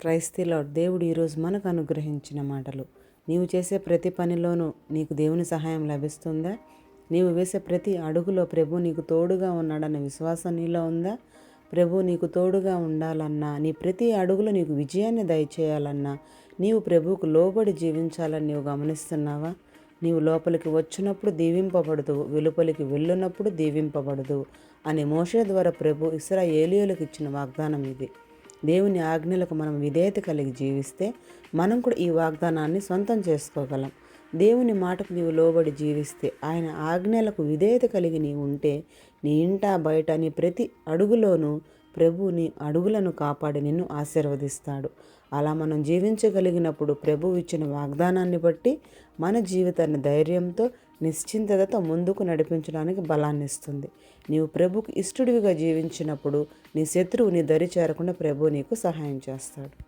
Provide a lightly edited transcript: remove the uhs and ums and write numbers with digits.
క్రైస్త lord. దేవుడు ఈరోజు మనకు అనుగ్రహించిన మాటలు. నీవు చేసే ప్రతి పనిలోనూ నీకు దేవుని సహాయం లభిస్తుందా? నీవు వేసే ప్రతి అడుగులో ప్రభు నీకు తోడుగా ఉన్నాడన్న విశ్వాసం నీలో ఉందా? ప్రభు నీకు తోడుగా ఉండాలన్నా, నీ ప్రతి అడుగులో నీకు విజయాన్ని దయచేయాలన్నా, నీవు ప్రభువుకు లోబడి జీవించాలని నీవు గమనిస్తున్నావా? నీవు లోపలికి వచ్చినప్పుడు దీవింపబడదు, వెలుపలికి వెళ్ళున్నప్పుడు దీవింపబడదు అని మోషే ద్వారా ప్రభు ఇశ్రాయేలీయులకు ఇచ్చిన వాగ్దానం ఇది. దేవుని ఆజ్ఞలకు మనం విధేయత కలిగి జీవిస్తే మనం కూడా ఈ వాగ్దానాన్ని సొంతం చేసుకోగలం. దేవుని మాటకు నీవు లోబడి జీవిస్తే, ఆయన ఆజ్ఞలకు విధేయత కలిగి నీవు ఉంటే, నీ ఇంట బయట నీ ప్రతి అడుగులోనూ ప్రభు నీ అడుగులను కాపాడి నిన్ను ఆశీర్వదిస్తాడు. అలా మనం జీవించగలిగినప్పుడు ప్రభు ఇచ్చిన వాగ్దానాన్ని బట్టి మన జీవితాన్ని ధైర్యంతో నిశ్చింతతతో ముందుకు నడిపించడానికి బలాన్ని ఇస్తుంది. నీవు ప్రభుకు ఇష్టడివిగా జీవించినప్పుడు నీ శత్రువు నీ దరి చేరకుండా ప్రభు నీకు సహాయం చేస్తాడు.